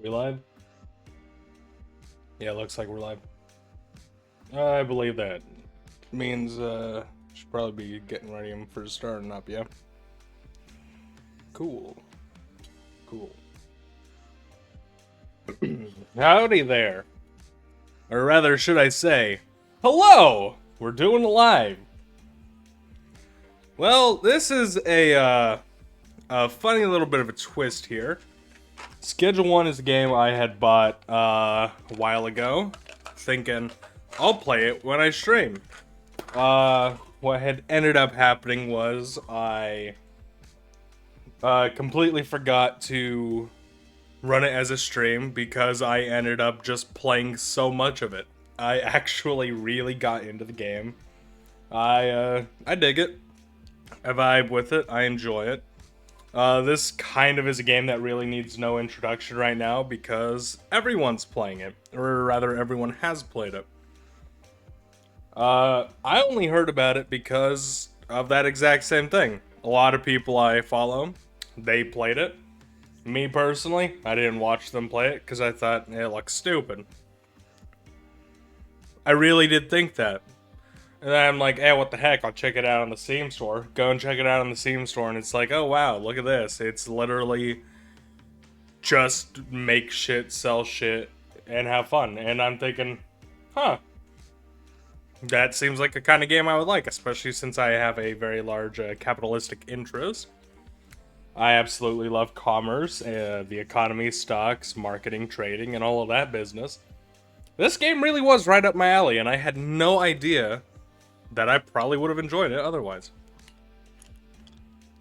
We live? Yeah, looks like we're live. I believe that means should probably be getting ready for starting up, yeah? Cool. Cool. Howdy there. Or rather, should I say, hello! We're doing it live. Well, this is a funny little bit of a twist here. Schedule 1 is a game I had bought a while ago, thinking I'll play it when I stream. What had ended up happening was I completely forgot to run it as a stream because I ended up just playing so much of it. I actually really got into the game. I dig it. I vibe with it. I enjoy it. This kind of is a game that really needs no introduction right now because everyone's playing it, or rather, everyone has played it. I only heard about it because of that exact same thing. A lot of people I follow, they played it. Me personally, I didn't watch them play it because I thought it looks stupid. I really did think that. And then I'm like, hey, what the heck? I'll check it out on the Steam store. Go and check it out on the Steam store, and it's like, oh wow, look at this. It's literally just make shit, sell shit, and have fun. And I'm thinking, huh, that seems like a kind of game I would like, especially since I have a very large capitalistic interest. I absolutely love commerce, the economy, stocks, marketing, trading, and all of that business. This game really was right up my alley, and I had no idea that I probably would have enjoyed it otherwise.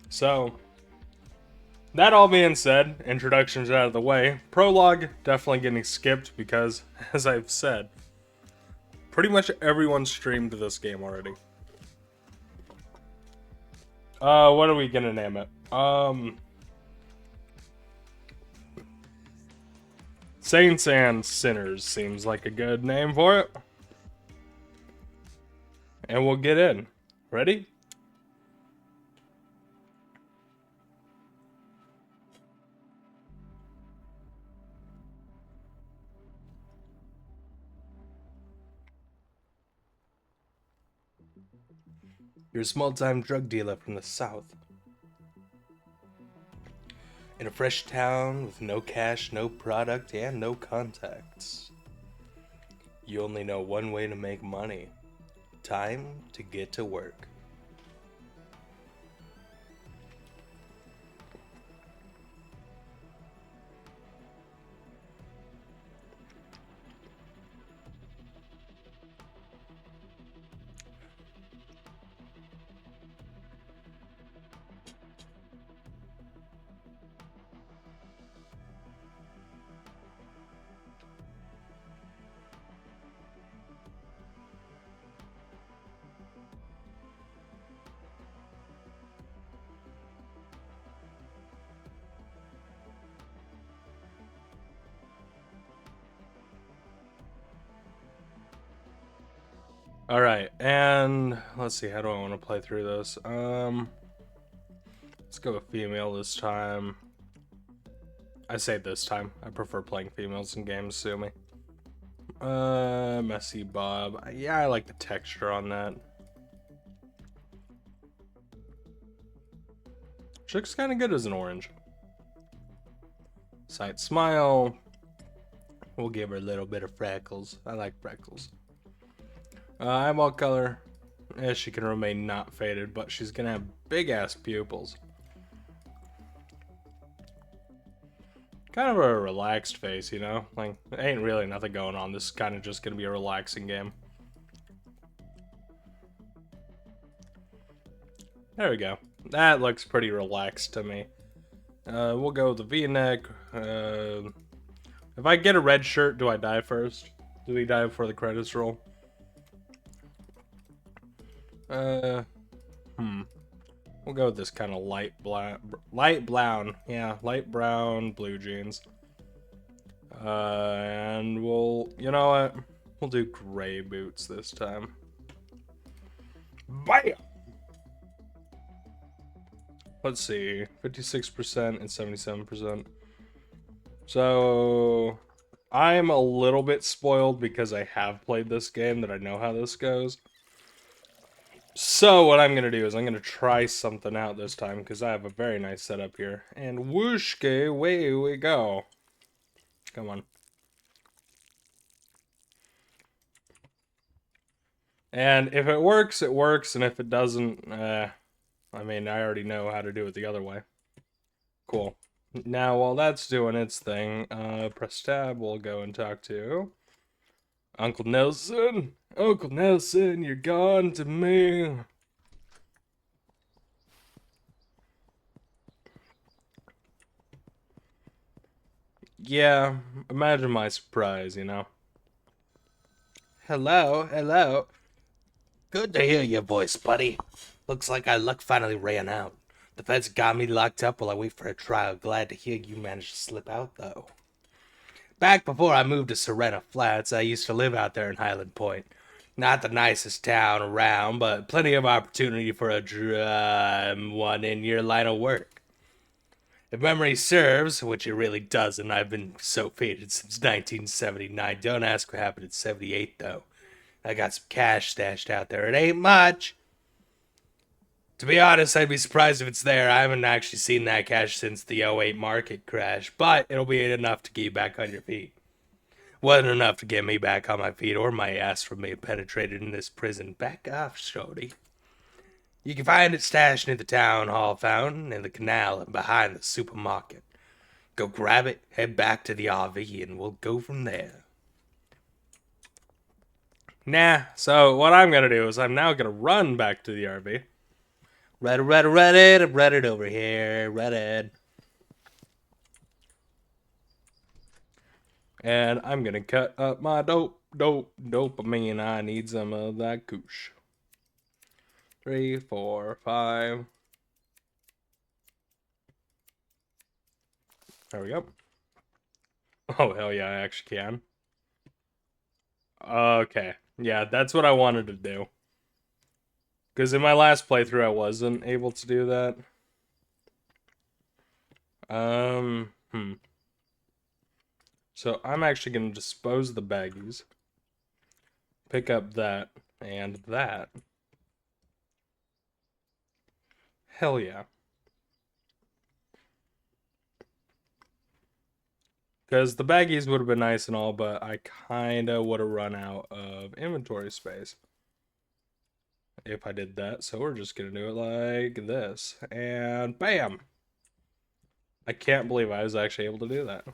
So, that all being said, introductions out of the way, prologue definitely getting skipped because, as I've said, pretty much everyone streamed this game already. What are we gonna name it? Saints and Sinners seems like a good name for it. And we'll get in. Ready? You're a small-time drug dealer from the south. In a fresh town with no cash, no product, and no contacts. You only know one way to make money. Time to get to work. Alright, and let's see, how do I want to play through this? Let's go with female this time. I say this time. I prefer playing females in games, sue me. Messy Bob. Yeah, I like the texture on that. She looks kind of good as an orange. Sight Smile. We'll give her a little bit of freckles. I like freckles. Eyeball color. Yeah, she can remain not faded, but she's gonna have big ass pupils. Kind of a relaxed face, you know? Like, ain't really nothing going on. This is kind of just gonna be a relaxing game. There we go. That looks pretty relaxed to me. We'll go with the V-neck. If I get a red shirt, do I die first? Do we die before the credits roll? We'll go with this kind of light brown. Yeah, light brown, blue jeans. And we'll, you know what? We'll do gray boots this time. Bam! Let's see, 56% and 77%. So I'm a little bit spoiled because I have played this game, that I know how this goes. So what I'm going to do is I'm going to try something out this time because I have a very nice setup here. And whooshke, away we go. Come on. And if it works, it works. And if it doesn't, I mean, I already know how to do it the other way. Cool. Now, while that's doing its thing, press tab, we'll go and talk to Uncle Nelson. Uncle Nelson, you're gone to me. Yeah, imagine my surprise, you know. Hello, hello. Good to hear your voice, buddy. Looks like our luck finally ran out. The feds got me locked up while I wait for a trial. Glad to hear you managed to slip out, though. Back before I moved to Serena Flats, I used to live out there in Highland Point. Not the nicest town around, but plenty of opportunity for a one in your line of work. If memory serves, which it really doesn't, I've been so faded since 1979. Don't ask what happened in 78, though. I got some cash stashed out there. It ain't much. To be honest, I'd be surprised if it's there. I haven't actually seen that cash since the '08 market crash, but it'll be enough to get you back on your feet. Wasn't enough to get me back on my feet or my ass from being penetrated in this prison. Back off, shorty. You can find it stashed near the town hall fountain, in the canal, and behind the supermarket. Go grab it, head back to the RV, and we'll go from there. Nah, so what I'm gonna do is I'm now gonna run back to the RV. Reddit over here, Reddit. And I'm gonna cut up my dopamine. I need some of that koosh. 3, 4, 5. There we go. Oh, hell yeah, I actually can. Okay. Yeah, that's what I wanted to do. Because in my last playthrough, I wasn't able to do that. So I'm actually going to dispose the baggies. Pick up that and that. Hell yeah. Because the baggies would have been nice and all, but I kind of would have run out of inventory space if I did that. So we're just going to do it like this. And bam! I can't believe I was actually able to do that.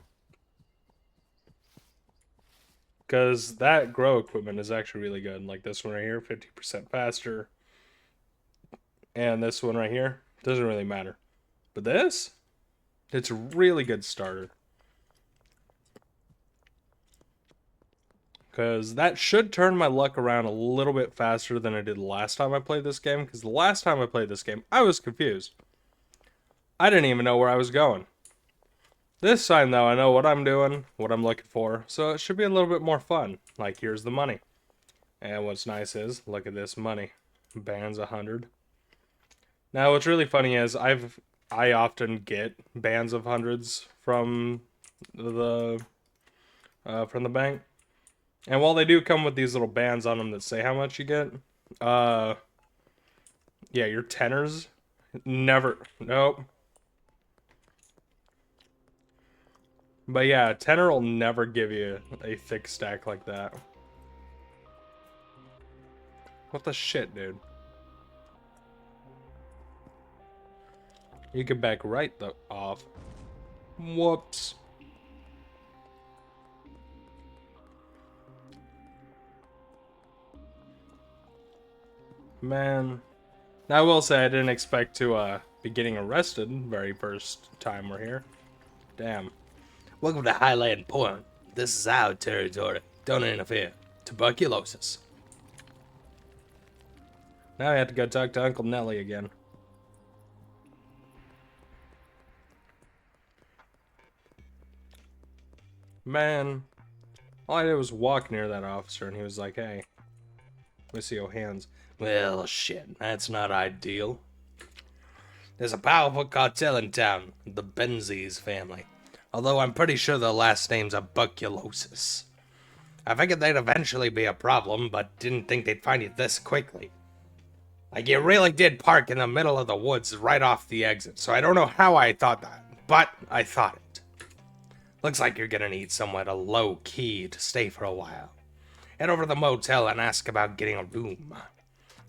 Because that grow equipment is actually really good. Like this one right here, 50% faster. And this one right here, doesn't really matter. But this, it's a really good starter. Because that should turn my luck around a little bit faster than I did the last time I played this game. Because the last time I played this game, I was confused. I didn't even know where I was going. This time, though, I know what I'm doing, what I'm looking for. So it should be a little bit more fun. Like, here's the money. And what's nice is, look at this money. Bands 100. Now, what's really funny is I often get bands of hundreds from the bank. And while they do come with these little bands on them that say how much you get, yeah, your tenors never, nope. But yeah, tenor will never give you a thick stack like that. What the shit, dude? You can back right off. Whoops. Man. Now, I will say I didn't expect to be getting arrested very first time we're here. Damn. Welcome to Highland Point. This is our territory. Don't interfere. Tuberculosis. Now I have to go talk to Uncle Nelly again. Man. All I did was walk near that officer and he was like, hey, let me see your hands. Well, shit, that's not ideal. There's a powerful cartel in town, the Benzies family. Although I'm pretty sure the last name's tuberculosis. I figured they'd eventually be a problem, but didn't think they'd find you this quickly. Like, you really did park in the middle of the woods right off the exit, so I don't know how I thought that, but I thought it. Looks like you're gonna need somewhere to low-key to stay for a while. Head over to the motel and ask about getting a room.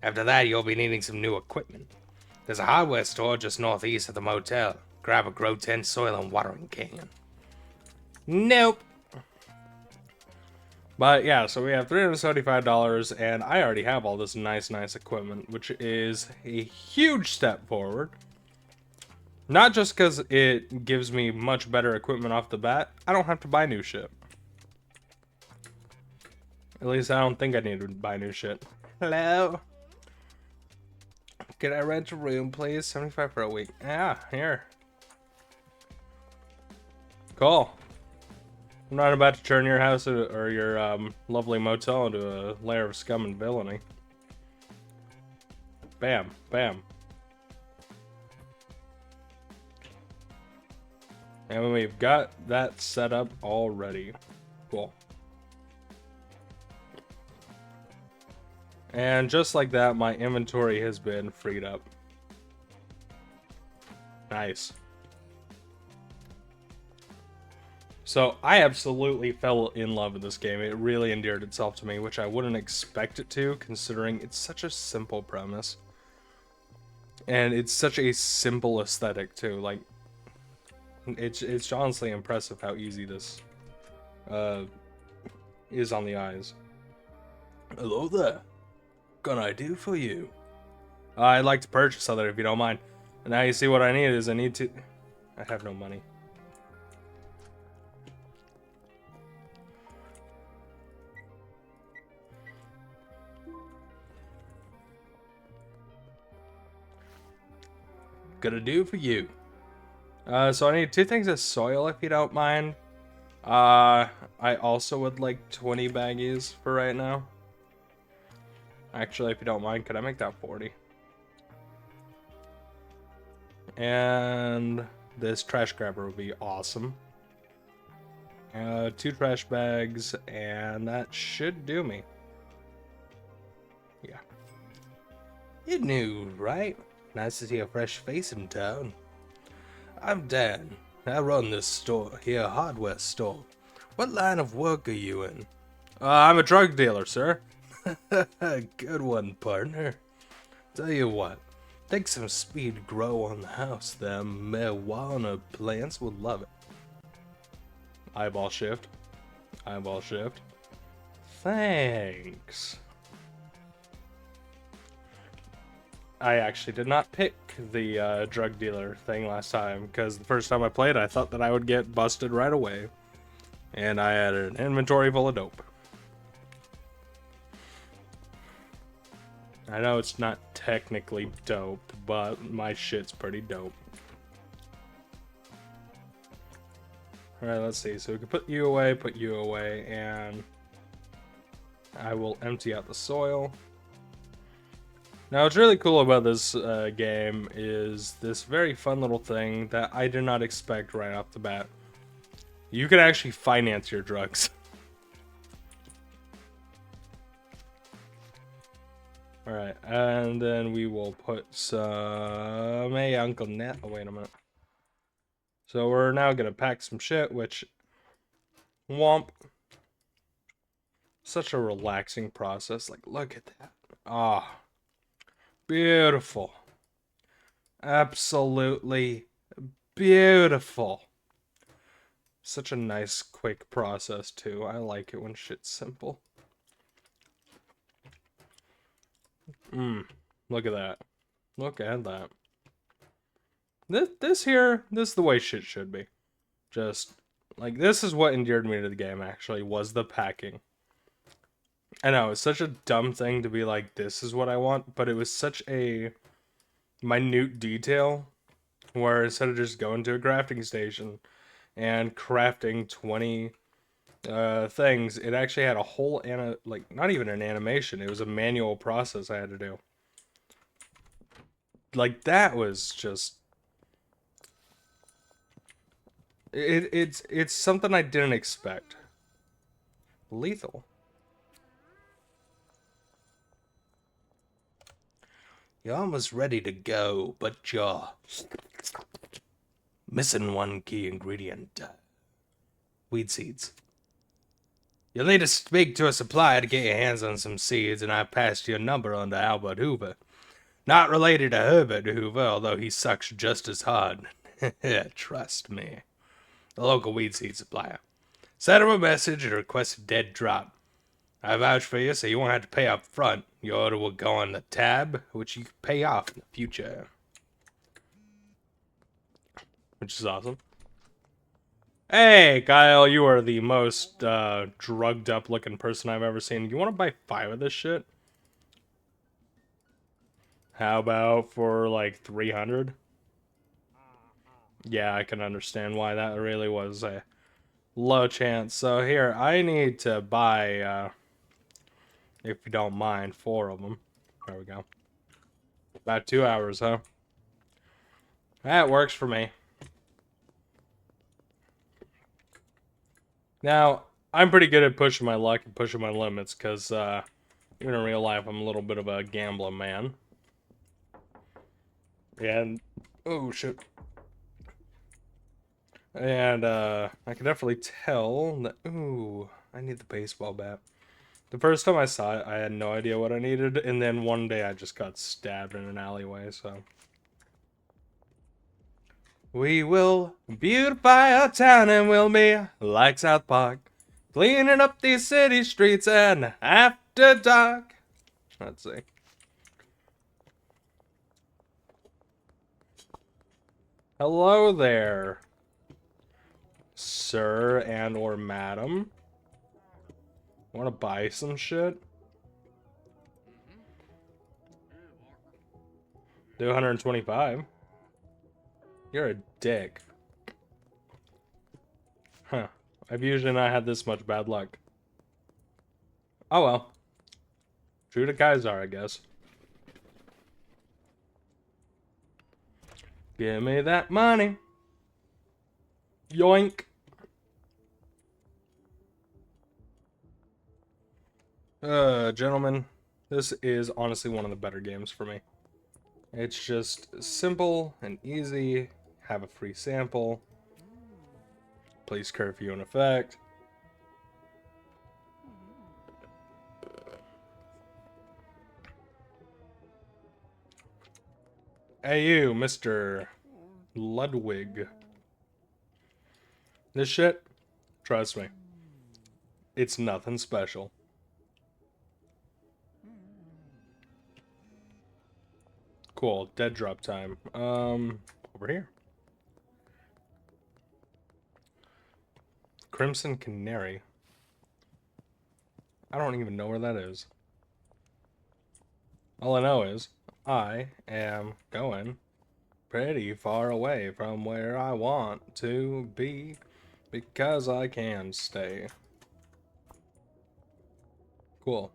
After that, you'll be needing some new equipment. There's a hardware store just northeast of the motel. Grab a Grow 10 soil and watering can. Nope. But yeah, so we have $375, and I already have all this nice equipment, which is a huge step forward. Not just because it gives me much better equipment off the bat, I don't have to buy new shit. At least I don't think I need to buy new shit. Hello? Can I rent a room, please? 75 for a week. Yeah, here. Cool. I'm not about to turn your house or your lovely motel into a lair of scum and villainy. Bam, bam. And we've got that set up already. Cool. And just like that, my inventory has been freed up. Nice. So I absolutely fell in love with this game. It really endeared itself to me, which I wouldn't expect it to, considering it's such a simple premise. And it's such a simple aesthetic too. Like, it's honestly impressive how easy this is on the eyes. Hello there. What can I do for you? I'd like to purchase something if you don't mind. And now you see what I need is I have no money. Gonna do for you. So I need 2 things of soil if you don't mind. I also would like 20 baggies for right now. Actually, if you don't mind, could I make that 40? And this trash grabber would be awesome. 2 trash bags, and that should do me. Yeah. You're new, right? Nice to see a fresh face in town. I'm Dan. I run this store here, hardware store. What line of work are you in? I'm a drug dealer, sir. Good one, partner. Tell you what, think some speed grow on the house. Them marijuana plants will love it. Eyeball shift. Eyeball shift. Thanks. I actually did not pick the drug dealer thing last time, because the first time I played, I thought that I would get busted right away. And I had an inventory full of dope. I know it's not technically dope, but my shit's pretty dope. Alright, let's see. So we can put you away, and I will empty out the soil. Now, what's really cool about this game is this very fun little thing that I did not expect right off the bat. You can actually finance your drugs. Alright, and then we will put some... Hey, Uncle Nat. Oh, wait a minute. So we're now going to pack some shit, which... Womp. Such a relaxing process. Like, look at that. Ah. Beautiful. Absolutely beautiful. Such a nice, quick process, too. I like it when shit's simple. Look at that. Look at that. This is the way shit should be. Just, like, this is what endeared me to the game, actually, was the packing. I know, it's such a dumb thing to be like, this is what I want, but it was such a minute detail, where instead of just going to a crafting station and crafting 20 things, it actually had a whole, not even an animation, it was a manual process I had to do. Like, that was just... It's something I didn't expect. Lethal. You're almost ready to go, but you're missing one key ingredient. Weed seeds. You'll need to speak to a supplier to get your hands on some seeds, and I passed your number on to Albert Hoover. Not related to Herbert Hoover, although he sucks just as hard. Trust me. The local weed seed supplier. Send him a message and request a dead drop. I vouch for you, so you won't have to pay up front. Your order will go on the tab, which you can pay off in the future. Which is awesome. Hey, Kyle, you are the most drugged up looking person I've ever seen. You want to buy 5 of this shit? How about for like 300? Yeah, I can understand why that really was a low chance. So here, I need to buy, if you don't mind, 4 of them. There we go. About 2 hours, huh? That works for me. Now, I'm pretty good at pushing my luck and pushing my limits, because, even in real life, I'm a little bit of a gambling man. And, oh, shit. And, I can definitely tell that, ooh, I need the baseball bat. The first time I saw it, I had no idea what I needed, and then one day I just got stabbed in an alleyway, so. We will beautify our town and we'll be like South Park, cleaning up these city streets and after dark. Let's see. Hello there, sir and or madam. Want to buy some shit? Do 125. You're a dick. Huh. I've usually not had this much bad luck. Oh well. True to Kaiser, I guess. Give me that money. Yoink. Gentlemen, this is honestly one of the better games for me. It's just simple and easy. Have a free sample. Police curfew in effect. Hey you, Mr. Ludwig. This shit, trust me, it's nothing special. Cool, dead drop time. Over here. Crimson Canary. I don't even know where that is. All I know is I am going pretty far away from where I want to be because I can stay. Cool.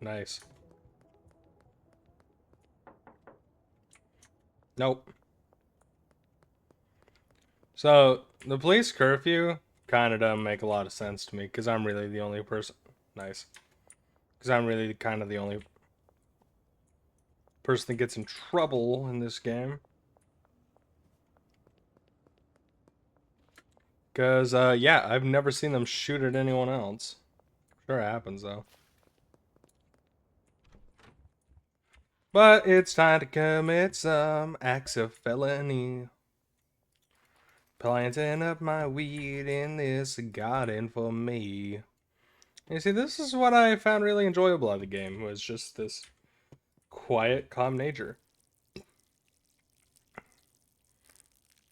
Nice. Nope. So, the police curfew kind of doesn't make a lot of sense to me because I'm really the only person. Nice. Because I'm really kind of the only person that gets in trouble in this game. Because, yeah, I've never seen them shoot at anyone else. Sure happens, though. But it's time to commit some acts of felony. Planting up my weed in this garden for me. You see, this is what I found really enjoyable out of the game, was just this quiet, calm nature.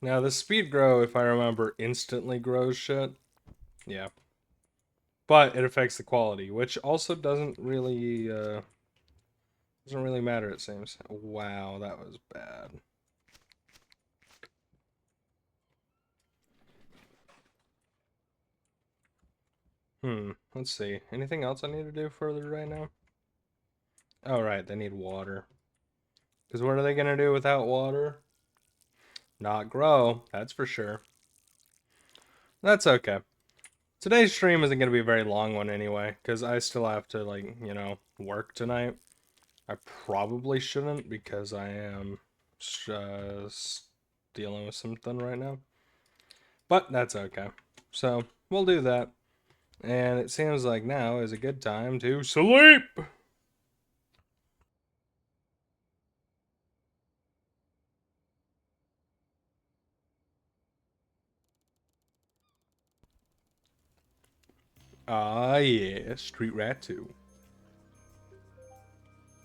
Now, the speed grow, if I remember, instantly grows shit. Yeah. But it affects the quality, which also doesn't really matter, it seems. Wow, that was bad. Let's see. Anything else I need to do further right now? Oh, right, they need water. Because what are they going to do without water? not grow. That's for sure. That's okay. Today's stream isn't going to be a very long one anyway, because I still have to, like, you know, work tonight. I probably shouldn't, because I am just dealing with something right now. But that's okay. So, we'll do that. And it seems like now is a good time to sleep! Ah, yeah, Street Rat 2.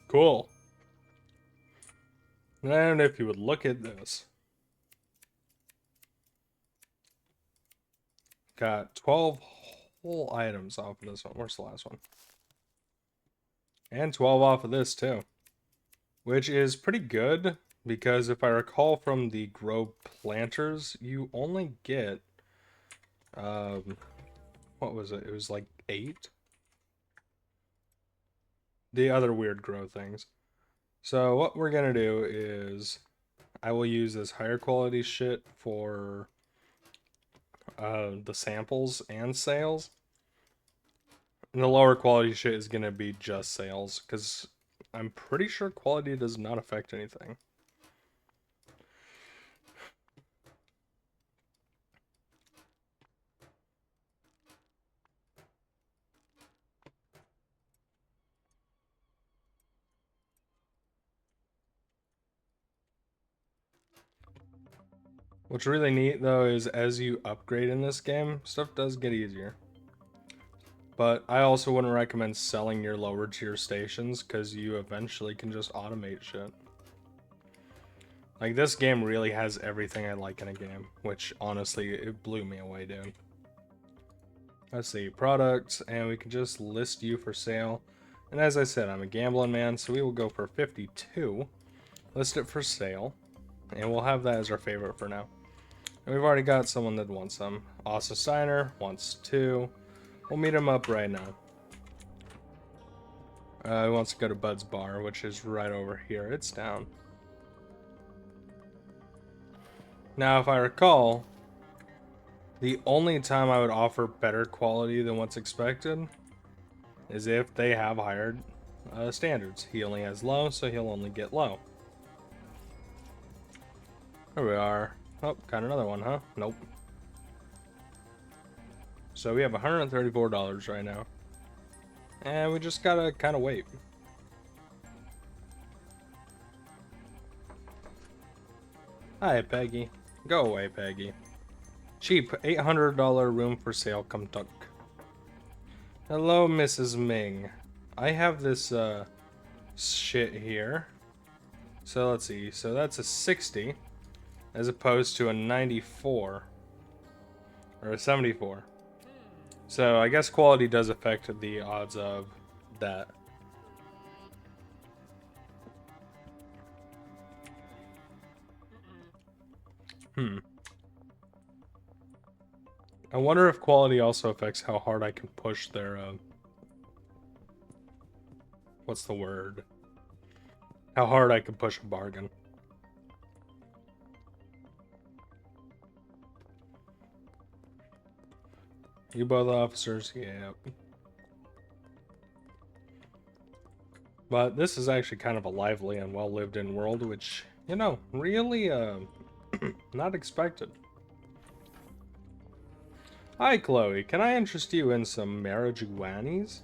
Cool. And if you would look at this. Got 12 whole items off of this one. Where's the last one? And 12 off of this, too. Which is pretty good, because if I recall from the Grow Planters, you only get, what was it? It was like 8? The other weird grow things. So what we're gonna do is, I will use this higher quality shit for the samples and sales. And the lower quality shit is gonna be just sales, because I'm pretty sure quality does not affect anything. What's really neat though is as you upgrade in this game, stuff does get easier. But I also wouldn't recommend selling your lower tier stations, because you eventually can just automate shit. Like, this game really has everything I like in a game, which honestly, it blew me away, dude. Let's see, products, and we can just list you for sale. And as I said, I'm a gambling man, so we will go for 52. List it for sale, and we'll have that as our favorite for now. And we've already got someone that wants some. Austin Steiner wants 2. We'll meet him up right now. He wants to go to Bud's Bar, which is right over here. It's down. Now, if I recall, the only time I would offer better quality than what's expected is if they have higher standards. He only has low, so he'll only get low. There we are. Oh, got another one, huh? Nope. So we have $134 right now. And we just gotta kind of wait. Hi, Peggy. Go away, Peggy. Cheap, $800 room for sale, come tuck. Hello, Mrs. Ming. I have this, shit here. So let's see. So that's a 60, as opposed to a 94. Or a 74. So I guess quality does affect the odds of that. I wonder if quality also affects how hard I can push their, what's the word? How hard I can push a bargain. You both officers, yeah. But this is actually kind of a lively and well-lived-in world, which, you know, really, not expected. Hi, Chloe. Can I interest you in some marijuanis?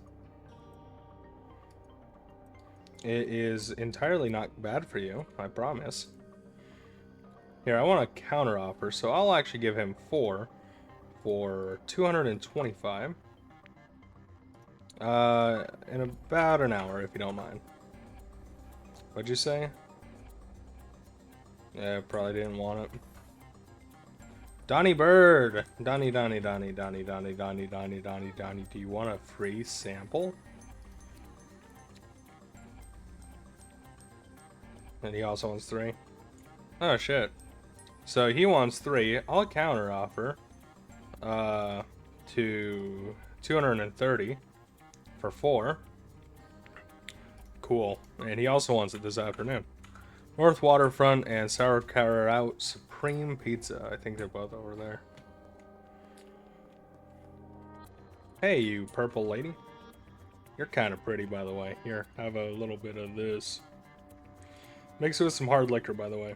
It is entirely not bad for you, I promise. Here, I want a counter offer, so I'll actually give him 4 for 225. In about an hour, if you don't mind. What'd you say? Yeah, probably didn't want it. Donnie Bird! Donnie, do you want a free sample? And he also wants 3. Oh, shit. So he wants 3. I'll counter offer to 230 for 4. Cool. And he also wants it this afternoon. North Waterfront and Sauerkraut Supreme Pizza. I think they're both over there. Hey, you purple lady. You're kind of pretty, by the way. Here, have a little bit of this. Mix it with some hard liquor, by the way.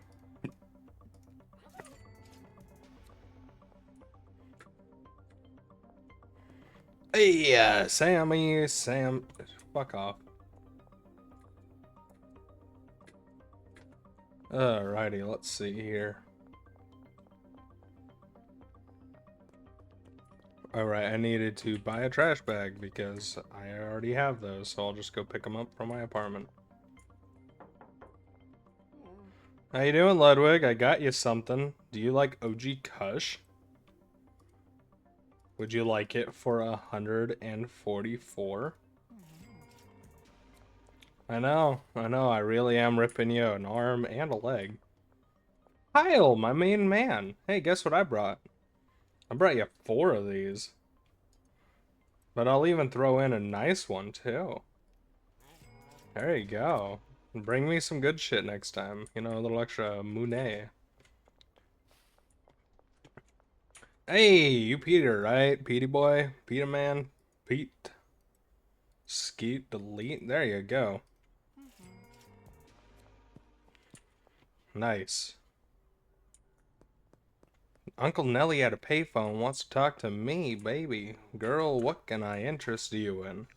Hey, Sam. Fuck off. Alrighty, let's see here. Alright, I needed to buy a trash bag because I already have those, so I'll just go pick them up from my apartment. How you doing, Ludwig? I got you something. Do you like OG Kush? Would you like it for 144? I know, I really am ripping you an arm and a leg. Kyle, my main man. Hey, guess what I brought? I brought you 4 of these. But I'll even throw in a nice one, too. There you go. Bring me some good shit next time. You know, a little extra Monet. Hey, you Peter, right? Petey boy? Peter man? Pete? Skeet, delete? There you go. Nice. Uncle Nelly at a payphone wants to talk to me, baby. Girl, what can I interest you in?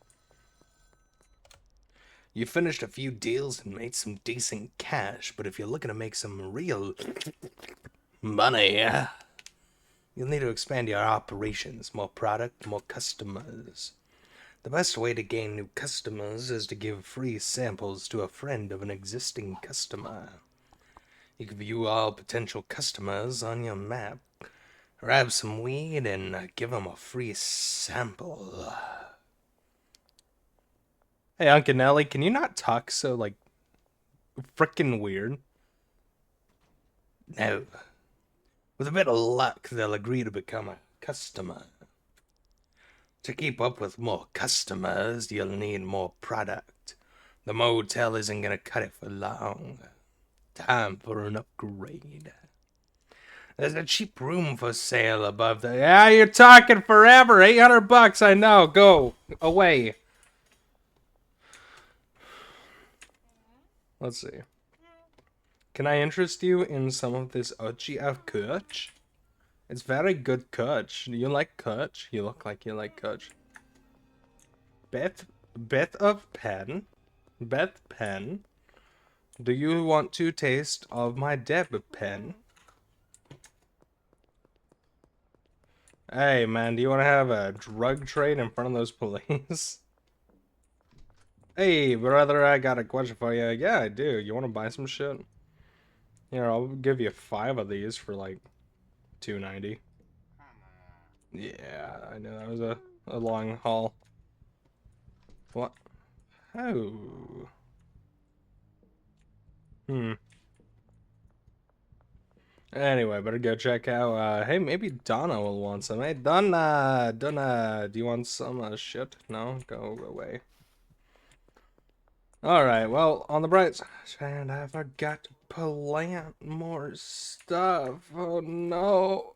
You finished a few deals and made some decent cash, but if you're looking to make some real money, you'll need to expand your operations. More product, more customers. The best way to gain new customers is to give free samples to a friend of an existing customer. You can view all potential customers on your map. Grab some weed and give them a free sample. Hey, Uncle Nelly, can you not talk so, like, frickin' weird? No. With a bit of luck, they'll agree to become a customer. To keep up with more customers, you'll need more product. The motel isn't gonna cut it for long. Time for an upgrade. There's a cheap room for sale above the... Yeah, you're talking forever. $800, I know. Go. Away. Let's see. Can I interest you in some of this Uchi of Kuch? It's very good Kuch. Do you like Kuch? You look like you like Kuch. Beth of Pen. Beth Pen. Do you want to taste of my Deb Pen? Hey, man, do you want to have a drug trade in front of those police? Hey, brother, I got a question for you. Yeah, I do. You want to buy some shit? Here, I'll give you 5 of these for, like, $2.90. Yeah, I know that was a long haul. What? Oh. Anyway, better go check out, hey, maybe Donna will want some. Hey, Donna, do you want some, shit? No? Go away. Alright, well, on the bright side, I forgot to plant more stuff. Oh, no.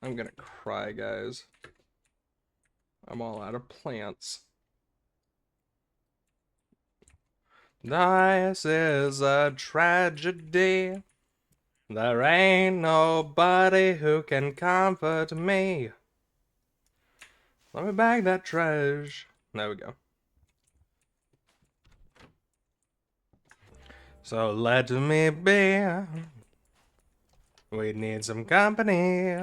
I'm gonna cry, guys. I'm all out of plants. This is a tragedy. There ain't nobody who can comfort me. Let me bag that trash. There we go. So let me be. We need some company.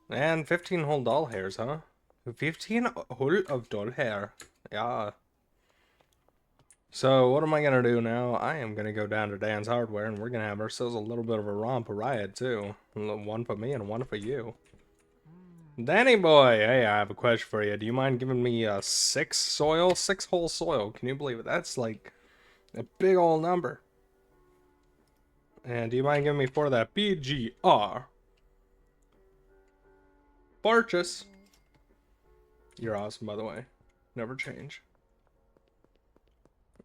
And 15 whole doll hairs, huh? 15 whole of doll hair. Yeah. So, what am I gonna do now? I am gonna go down to Dan's Hardware and we're gonna have ourselves a little bit of a romp riot, too. One for me and one for you. Danny boy! Hey, I have a question for you. Do you mind giving me 6 soil? 6 whole soil. Can you believe it? That's like a big old number. And do you mind giving me 4 of that BGR? Purchase. You're awesome, by the way. Never change.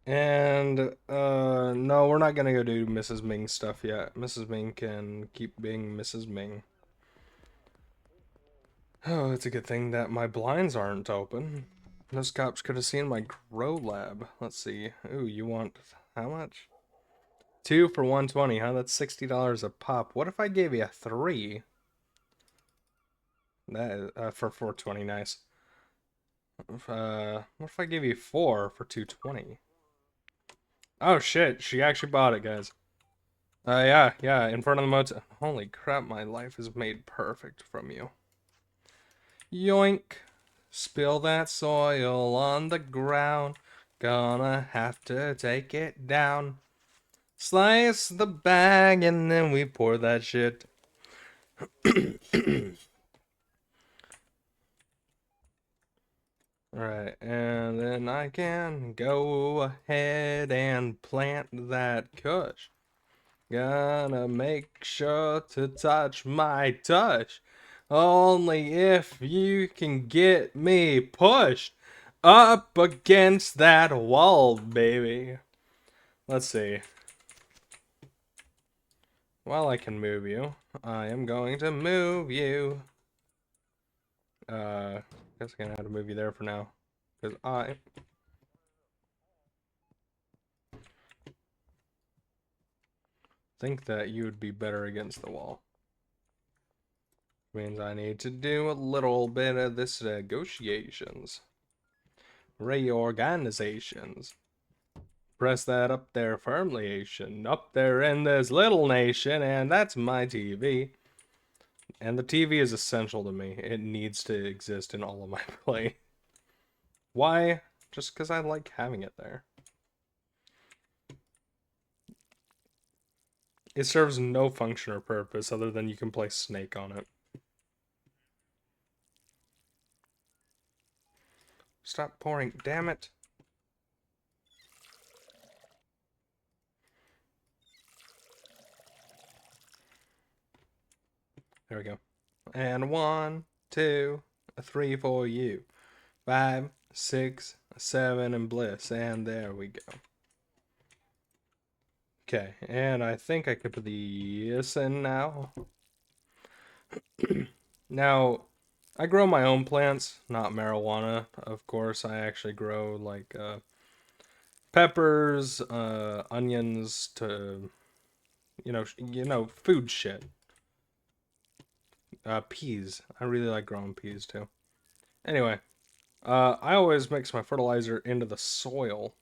And, no, we're not gonna go do Mrs. Ming stuff yet. Mrs. Ming can keep being Mrs. Ming. Oh, it's a good thing that my blinds aren't open. Those cops could have seen my grow lab. Let's see. Ooh, you want how much? 2 for 120, huh? That's $60 a pop. What if I gave you 3? That is, for 420, nice. What if I gave you 4 for 220? Oh shit, she actually bought it, guys. Yeah, in front of the motel. Holy crap, my life is made perfect from you. Yoink. Spill that soil on the ground. Gonna have to take it down. Slice the bag and then we pour that shit. Alright, and then I can go ahead and plant that kush. Gonna make sure to touch my tush. Only if you can get me pushed up against that wall, baby. Let's see. Well, I can move you. I am going to move you. Guess I'm gonna have to move you there for now. Because I think that you would be better against the wall. Means I need to do a little bit of this negotiations. Reorganizations. Press that up there firmly, Asian. Up there in this little nation, and that's my TV. And the TV is essential to me. It needs to exist in all of my play. Why? Just because I like having it there. It serves no function or purpose other than you can play Snake on it. Stop pouring, damn it. There we go. And 1, 2, 3 for you. 5, 6, 7, and bliss. And there we go. Okay, and I think I could put this in now. Now, I grow my own plants, not marijuana. Of course, I actually grow like peppers, onions to food shit. Peas. I really like growing peas too. Anyway, I always mix my fertilizer into the soil.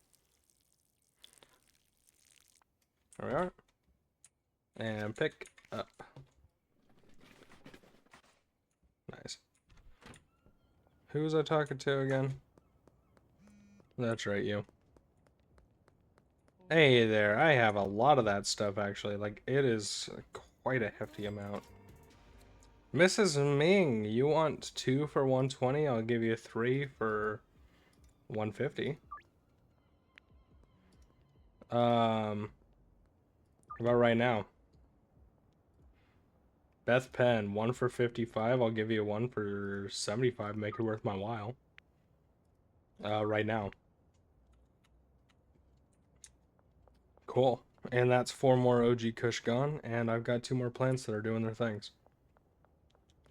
There we are. And pick up. Nice. Who was I talking to again? That's right, you. Hey there, I have a lot of that stuff actually. Like, it is quite a hefty amount. Mrs. Ming, you want 2 for 120? I'll give you 3 for 150. How about right now? Beth Penn, 1 for 55. I'll give you 1 for 75. Make it worth my while. Right now. Cool. And that's 4 more OG Kush gone, and I've got 2 more plants that are doing their things.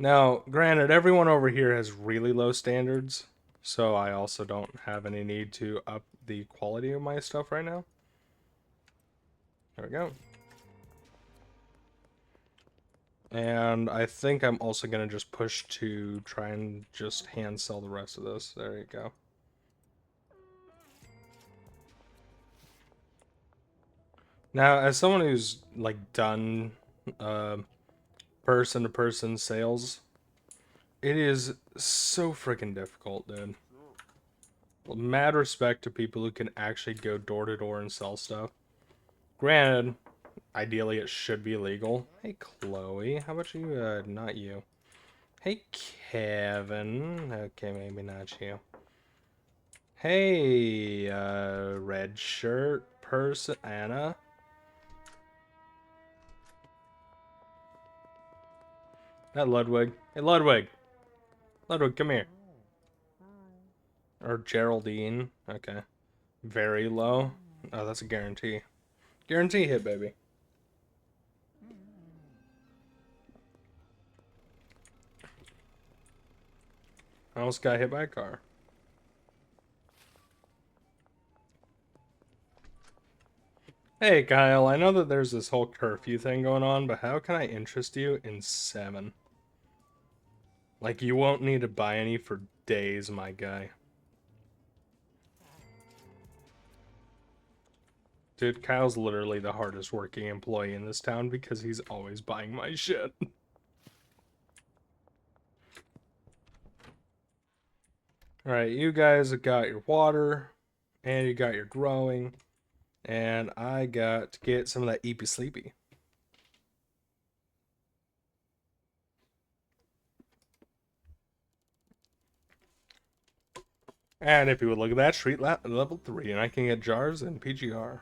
Now, granted, everyone over here has really low standards, so I also don't have any need to up the quality of my stuff right now. There we go. And I think I'm also going to just push to try and just hand sell the rest of this. There you go. Now, as someone who's, like, done person-to-person sales, it is so freaking difficult, dude. Mad respect to people who can actually go door-to-door and sell stuff. Granted, ideally it should be legal. Hey, Chloe, how about you, not you? Hey, Kevin. Okay, maybe not you. Hey, red shirt person, Anna. That Ludwig. Hey, Ludwig. Ludwig, come here. Or Geraldine. Okay. Very low. Oh, that's a guarantee. Guarantee hit, baby. I almost got hit by a car. Hey, Kyle, I know that there's this whole curfew thing going on, but how can I interest you in 7? Like, you won't need to buy any for days, my guy. Dude, Kyle's literally the hardest working employee in this town because he's always buying my shit. Alright, you guys have got your water, and you got your growing, and I got to get some of that eepy sleepy. And if you would look at that, street level 3, and I can get jars and PGR.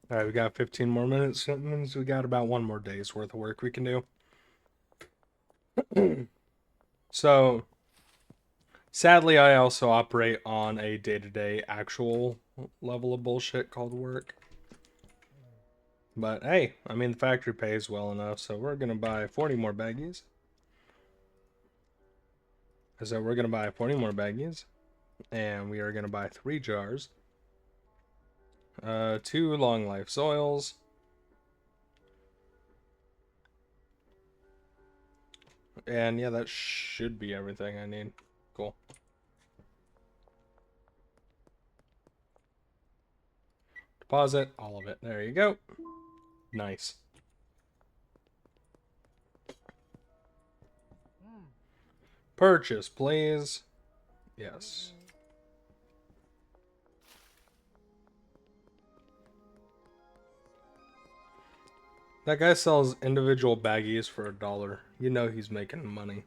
Alright, we got 15 more minutes. That means we got about 1 more day's worth of work we can do. So, sadly, I also operate on a day-to-day actual level of bullshit called work. But hey, I mean, the factory pays well enough, so we're gonna buy 40 more baggies. So we're gonna buy 40 more baggies, and we are gonna buy 3 jars, 2 long life soils, and yeah, that should be everything I need. Cool. Deposit all of it. There you go. Nice. Purchase, please. Yes. That guy sells individual baggies for $1. You know he's making money.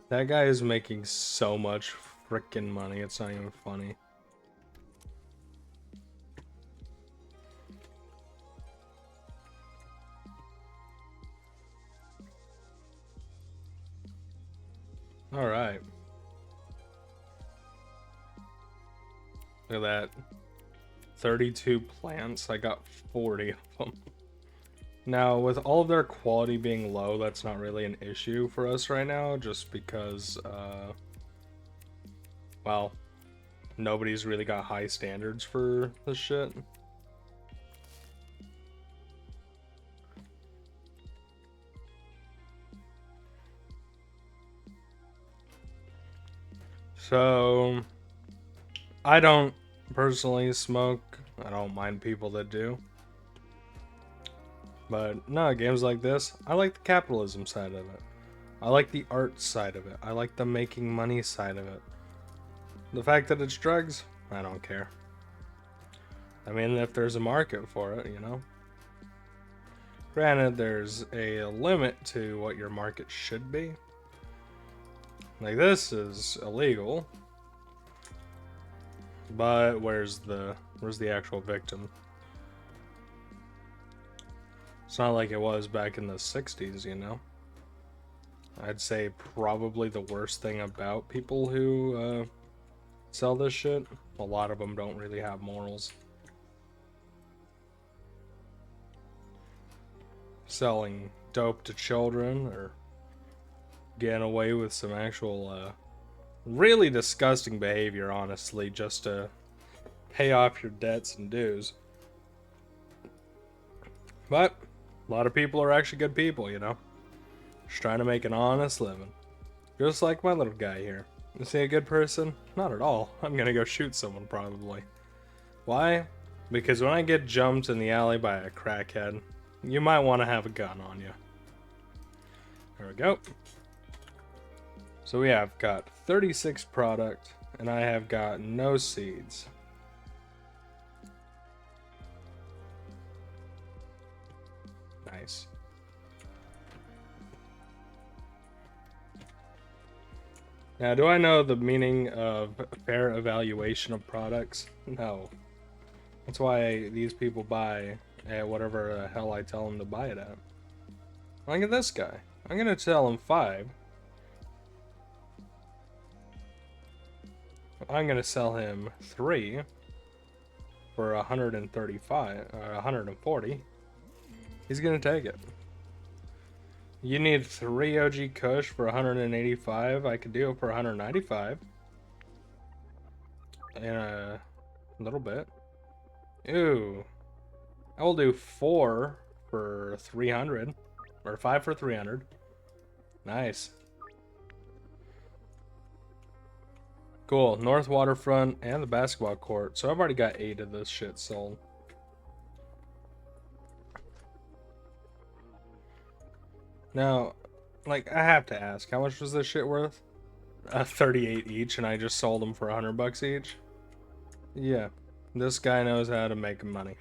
That guy is making so much freaking money. It's not even funny. All right. Look at that. 32 plants. I got 40 of them. Now, with all of their quality being low, that's not really an issue for us right now, just because, well, nobody's really got high standards for this shit. So, I don't personally smoke. I don't mind people that do. But no, games like this, I like the capitalism side of it. I like the art side of it. I like the making money side of it. The fact that it's drugs, I don't care. I mean, if there's a market for it, you know. Granted, there's a limit to what your market should be. Like, this is illegal. But where's the actual victim? It's not like it was back in the 60s, you know? I'd say probably the worst thing about people who sell this shit, a lot of them don't really have morals. Selling dope to children or getting away with some actual really disgusting behavior, honestly, just to pay off your debts and dues. But a lot of people are actually good people, you know? Just trying to make an honest living. Just like my little guy here. Is he a good person? Not at all. I'm gonna go shoot someone, probably. Why? Because when I get jumped in the alley by a crackhead, you might want to have a gun on you. There we go. So we have got 36 product, and I have got no seeds. Nice. Now, do I know the meaning of fair evaluation of products? No. That's why these people buy at whatever the hell I tell them to buy it at. Look at this guy. I'm gonna tell him 5, I'm gonna sell him 3 for 135 or 140. He's gonna take it. You need 3 OG Kush for 185. I could do it for 195 in a little bit. Ooh, I will do 4 for 300 or 5 for 300. Nice. Cool. North Waterfront and the basketball court. So I've already got 8 of this shit sold. Now, like, I have to ask, how much was this shit worth? 38 each, and I just sold them for $100 each? Yeah. This guy knows how to make money.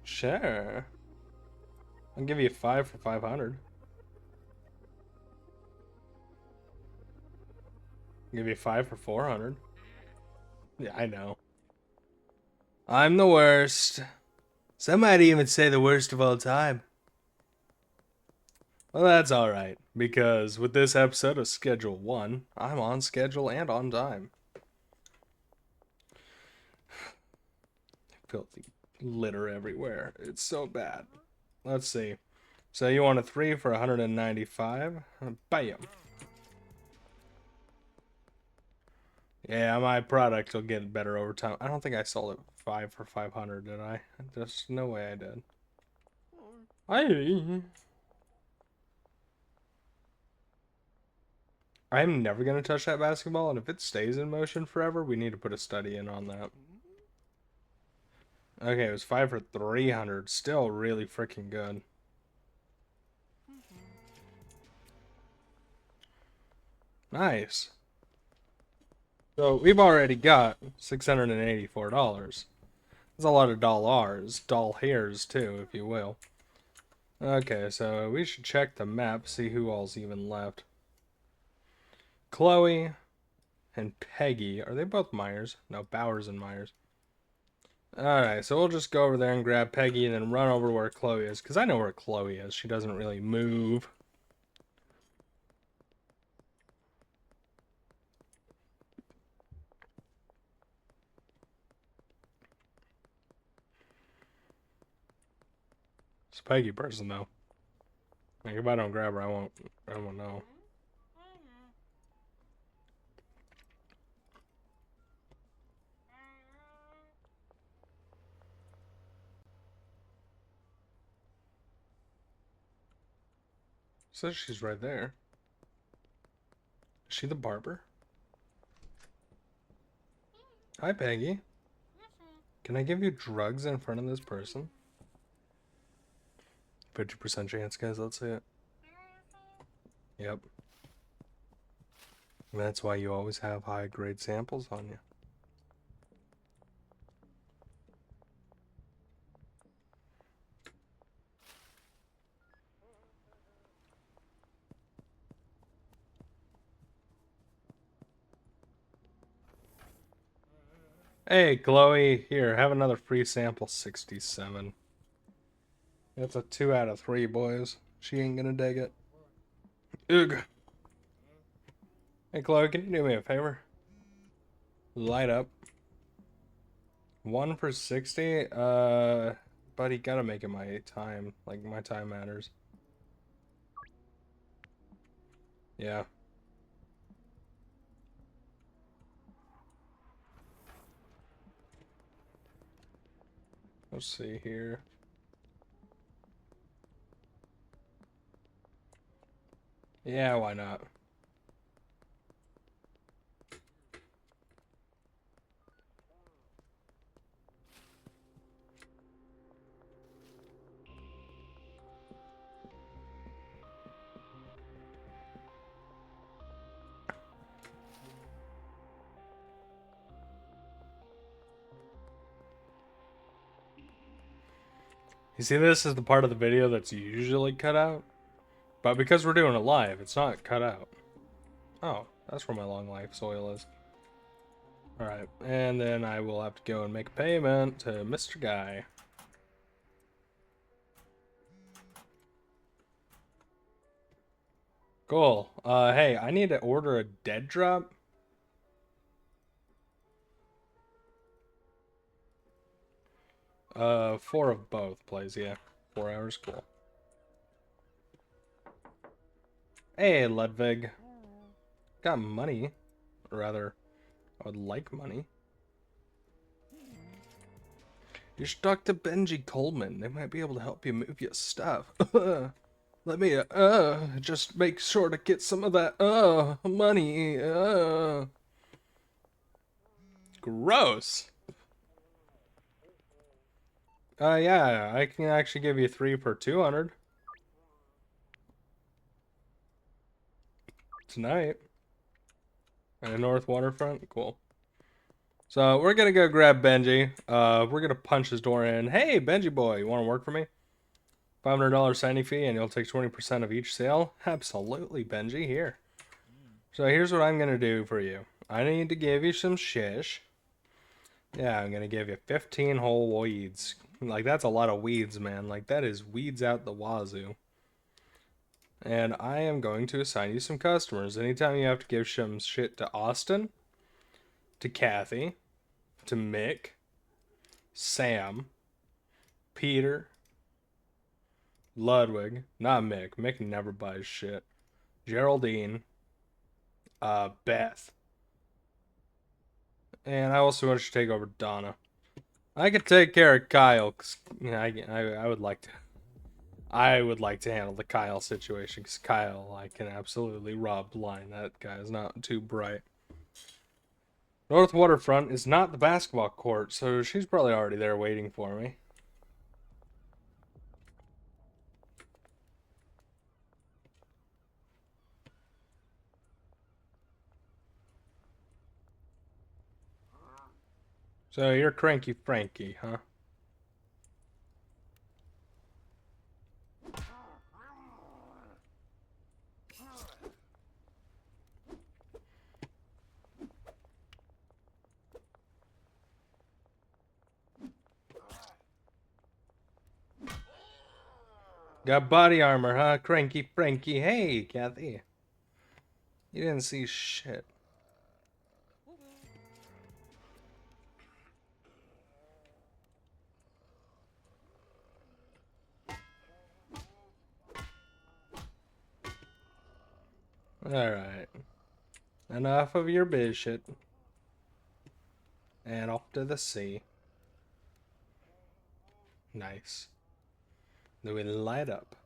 Sure. I'll give you 5 for 500. I'll give you 5 for 400. Yeah, I know. I'm the worst. Some might even say the worst of all time. Well, that's alright, because with this episode of Schedule 1, I'm on schedule and on time. Filthy litter everywhere. It's so bad. Let's see. So you want a 3 for 195? Bam. Yeah, my product will get better over time. I don't think I sold it 5 for 500, did I? There's no way I did. I'm never going to touch that basketball, and if it stays in motion forever, we need to put a study in on that. Okay, it was 5 for 300. Still really freaking good. Nice. So we've already got $684. That's a lot of dollars. Doll hairs, too, if you will. Okay, so we should check the map, see who all's even left. Chloe and Peggy. Are they both Myers? No, Bowers and Myers. Alright, so we'll just go over there and grab Peggy and then run over to where Chloe is. Because I know where Chloe is. She doesn't really move. It's a Peggy person, though. Like, if I don't grab her, I won't know. Says she's right there. Is she the barber? Hi, Peggy. Can I give you drugs in front of this person? 50% chance, guys. Let's see it. Yep. That's why you always have high-grade samples on you. Hey, Chloe, here, have another free sample. 67. That's a 2 out of 3, boys. She ain't gonna dig it. Ugh. Hey, Chloe, can you do me a favor? Light up. 1 for 60? Buddy, gotta make it my time. Like, my time matters. Yeah. Let's see here. Yeah, why not? You see, this is the part of the video that's usually cut out. But because we're doing it live, it's not cut out. Oh, that's where my long life soil is. Alright, and then I will have to go and make a payment to Mr. Guy. Cool. Hey, I need to order a dead drop. 4 of both, please. Yeah, 4 hours, cool. Hey, Ludwig. Got money. Or rather, I would like money. You should talk to Benji Coleman. They might be able to help you move your stuff. Let me, just make sure to get some of that, money, Gross. Yeah, I can actually give you 3 for 200. Tonight. At North Waterfront? Cool. So, we're gonna go grab Benji. We're gonna punch his door in. Hey, Benji boy, you wanna work for me? $500 signing fee, and you'll take 20% of each sale? Absolutely, Benji, here. So here's what I'm gonna do for you. I need to give you some shish. Yeah, I'm gonna give you 15 whole weeds. Like, that's a lot of weeds, man. Like, that is weeds out the wazoo. And I am going to assign you some customers. Anytime you have to give some shit to Austin, to Kathy, to Mick, Sam, Peter, Ludwig, not Mick. Mick never buys shit. Geraldine, Beth. And I also want you to take over Donna. I could take care of Kyle, cause I would like to. I would like to handle the Kyle situation, because Kyle, I can absolutely rob blind. That guy is not too bright. North Waterfront is not the basketball court, so she's probably already there waiting for me. So you're Cranky Frankie, huh? Got body armor, huh? Cranky Frankie. Hey, Kathy. You didn't see shit. Alright. Enough of your biz shit. And off to the sea. Nice. Then we light up.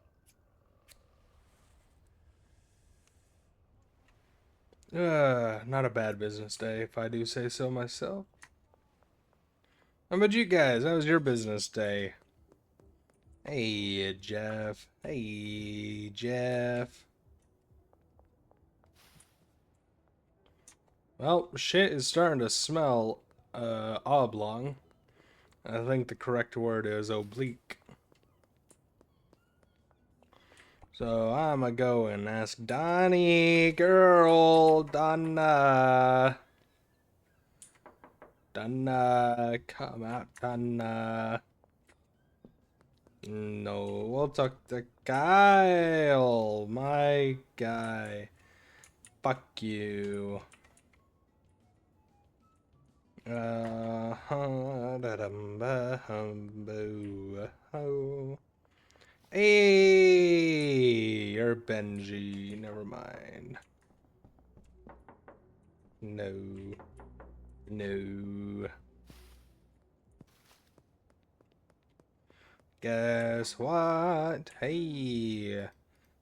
Not a bad business day, if I do say so myself. How about you guys? How was your business day? Hey, Jeff. Hey, Jeff. Well, shit is starting to smell, oblong. I think the correct word is oblique. So I'ma go and ask Donnie, girl, Donna. Donna, come out, Donna. No, we'll talk to Kyle, my guy. Fuck you. Hey, you're Benji. Never mind. No. No. Guess what? Hey, you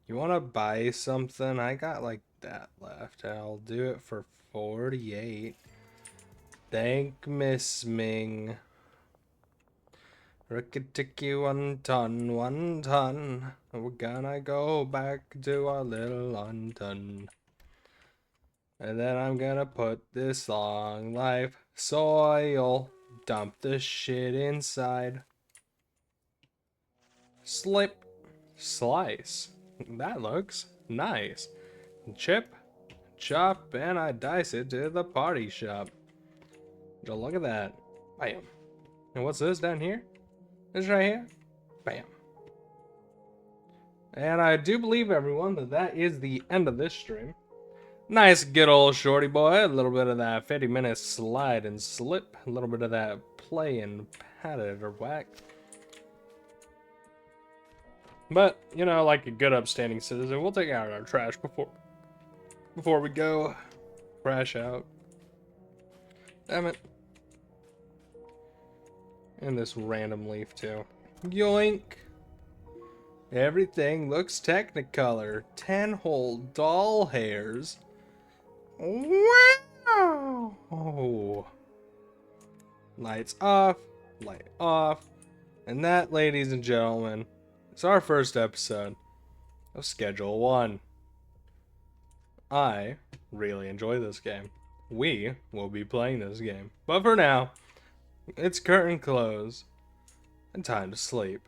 wanna buy something? I got like that left. I'll do it for 48. Thank Miss Ming. Rickety 1 ton, 1 ton. We're gonna go back to our little London. And then I'm gonna put this long life soil. Dump the shit inside. Slip. Slice. That looks nice. Chip. Chop. And I dice it to the party shop. Oh, look at that. Bam. And what's this down here? This right here? Bam. And I do believe, everyone, that is the end of this stream. Nice good old shorty boy. A little bit of that 50-minute slide and slip. A little bit of that play and pat it or whack. But, you know, like a good upstanding citizen, we'll take out our trash before we go crash out. Damn it. And this random leaf too. Yoink. Everything looks Technicolor. 10-hole doll hairs. Wow. Oh. Lights off. Light off. And that, ladies and gentlemen, is our first episode of Schedule 1. I really enjoy this game. We will be playing this game. But for now, it's curtain close and time to sleep.